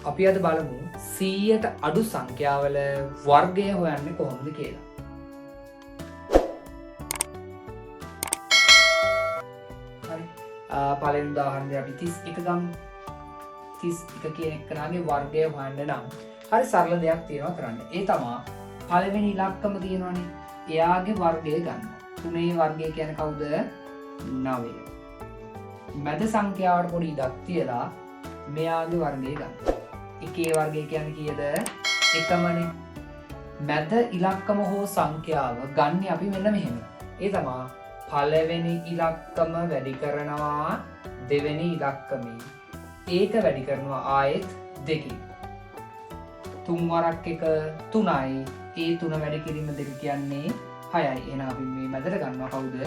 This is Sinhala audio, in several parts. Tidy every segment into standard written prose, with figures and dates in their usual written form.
අපි අද බලමු 100ට අඩු සංඛ්‍යාවල වර්ගය හොයන්නේ කොහොමද කියලා. හරි. පළවෙනි උදාහරණය අපි 31 ගමු. 31 කියන එකනාගේ වර්ගය හොයන්න නම් හරි සරල දෙයක් තියෙනවා කරන්න. ඒ තමයි පළවෙනි ඉලක්කම තියෙනවනේ. එයාගේ වර්ගය ගන්න. 3 වර්ගය කියන්නේ කවුද? 9. මැද සංඛ්‍යාවට පොඩි ඉඩක් තියලා මෙයාගේ වර්ගය ගන්න. එකේ වර්ගය කියන්නේ කීයද? එකමනේ. මැද ඉලක්කම හෝ සංඛ්‍යාව ගන්න අපි මෙන්න මෙහෙම. ඒ තමයි පළවෙනි ඉලක්කම වැඩි කරනවා දෙවෙනි ඉලක්කමේ. ඒක වැඩි කරනවා ආයෙත් දෙකකින්. 3 වරක් 1 3යි. ඒ 3 වැඩි කිරීම 2 කියන්නේ 6යි. එහෙනම් අපි මේ මැදට ගන්නවා කවුද? 6ක්.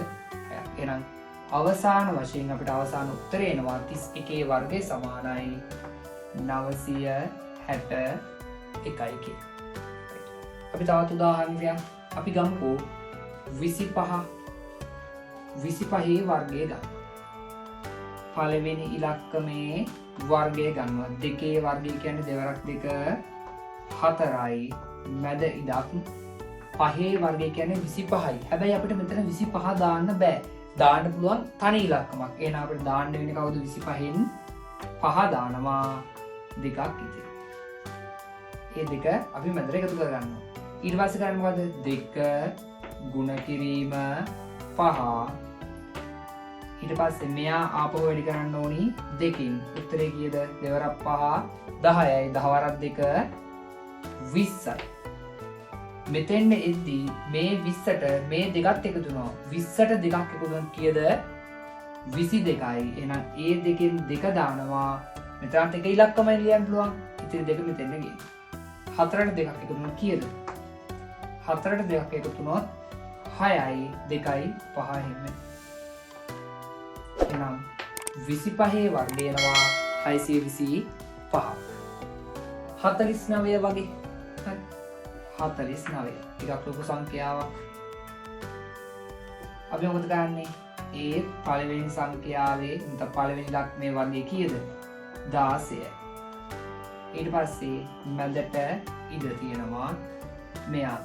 එහෙනම් අවසාන වශයෙන් අපිට අවසාන උත්තරය එනවා 31 වර්ගය සමානයි 961 කියලා. අපි තවත් උදාහරණයක් අපි ගමුකෝ 25 වර්ගය ගන්න. පළවෙනි ඉලක්කමේ වර්ගය ගන්නවා. දෙකේ වර්ගය කියන්නේ දෙවරක් 2 4යි. මැද ඉඩක් පහේ වර්ගය කියන්නේ 25යි. හැබැයි අපිට මෙතන 25 දාන්න බෑ. දාන්න පුළුවන් තනි ඉලක්කමක්. එහෙනම් අපිට දාන්න වෙන්නේ කවුද? 25න් 5 දානවා දෙකක් ඉතිරි. ඒ දෙක අපි මැදට එකතු කරගන්නවා. ඊට පස්සේ කරන්නේ මොකද? 2 ගුණ කිරීම 5. ඊට පස්සේ මෙයා ආපහු වැඩි කරන්න ඕනි දෙකින්. උත්තරේ කීයද? දෙවරක් 5 10යි. 10 වරක් 2 20යි. මෙතෙන්න එද්දී මේ 20ට මේ දෙකත් එකතු වෙනවා. 20ට දෙකක් එකතු වෙන කීයද? 22යි. එහෙනම් ඒ දෙකෙන් දෙක දානවා. මෙතනත් එක ඉලක්කමයි ලියන්න පුළුවන්. ඉතින් දෙක මෙතෙන්න ගියේ. 4ට දෙකක් එකතු වෙනවා කීයද? 4ට දෙකක් එකතු වුණොත් 6යි 2යි 5 එහෙම. එහෙනම් 25 වර්ගය එනවා 625. 49 වගේ. 49 ටිකක් ලොකු සංඛ්‍යාවක්. අපි මොකද කරන්නේ? ඒ පළවෙනි සංඛ්‍යාවේ නැත්නම් පළවෙනි ඉලක්කමේ වර්ගය කීයද? 16. ඊට පස්සේ මැදට ඉඩ තියෙනවා මෙයා.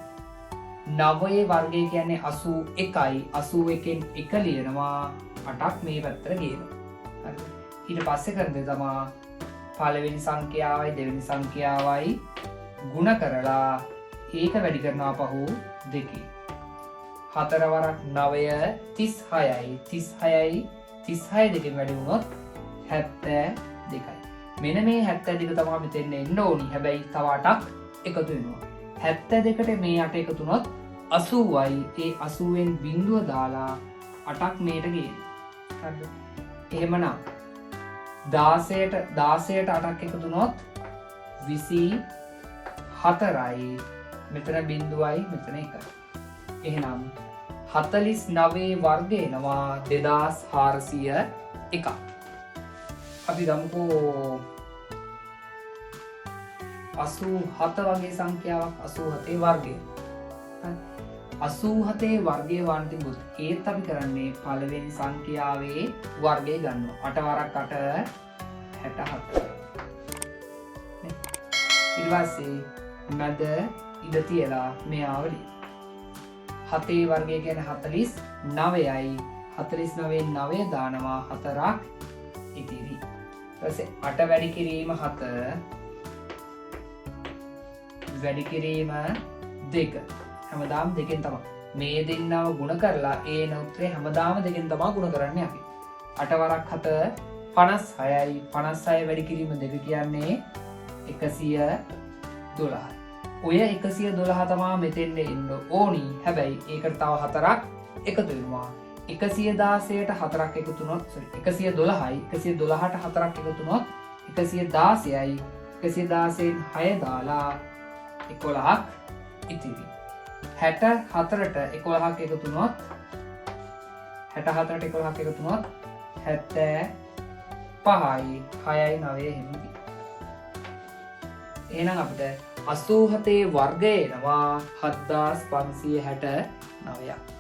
9 වර්ගය කියන්නේ 81යි. 81න් 1 ලියනවා 8ක් මේ පැත්තට ගේනවා. හරි. ඊට පස්සේ කරන දේ තමයි පළවෙනි සංඛ්‍යාවයි දෙවෙනි සංඛ්‍යාවයි ගුණ කරලා ඒක වැඩි කරනවා පහු දෙකේ. 4 වරක් 9 36යි. 36යි 36 දෙකෙන් වැඩි වුණොත් 72යි. මෙන්න මේ 72 තමයි මෙතෙන් එන්න ඕනි. හැබැයි තව 8ක් එකතු වෙනවා. 72ට මේ 8 එකතු වුණොත් 80යි. ඒ 80ෙන් බිංදුව දාලා 8ක් මේට ගේන්න. හරිද? එහෙමනම් 16ට 8ක් එකතු වුණොත් 24යි. මෙතන බිංදුවයි මෙතන 1යි. එහෙනම් 49 වර්ගය එනවා 2401. අපි ගමුකෝ 87 වගේ සංඛ්‍යාවක්. 87 වර්ගය. 87 වර්ගය වань තිබුත් ඒත් අපි කරන්නේ පළවෙනි සංඛ්‍යාවේ වර්ගය ගන්නවා. 8 වරක් 8 64. ඊට පස්සේ මැද ඉඩ තියලා මෙයාව ලියන්න. 7 වර්ගය කියන්නේ 49යි. 49න් 9 දානවා 4ක් ඉතිරි. ඊට පස්සේ 8 වැඩි කිරීම 7 වැඩි කිරීම 2. හැමදාම දෙකෙන් තමයි. මේ දෙන්නව ගුණ කරලා ඒ උත්තරේ හැමදාම දෙකෙන් තමයි ගුණ කරන්නේ අපි. 8 වරක් 7 56යි. 56 වැඩි කිරීම 2 කියන්නේ 112යි. ඔය 112 තමයි මෙතෙන්ට එන්න ඕනි. හැබැයි ඒකට තව 4ක් එකතු වෙනවා. 116ට 4ක් එකතු වුණොත් 112යි. 112ට 4ක් එකතු වුණොත් 116යි. 116න් 6 දාලා 11ක් ඉතිරි. 64ට 11ක් එකතු වුණොත් 64ට 11ක් එකතු වුණොත් 75යි. 6යි 9යි එහෙම. එහෙනම් අපිට 87 වර්ගය එනවා 7569ක්.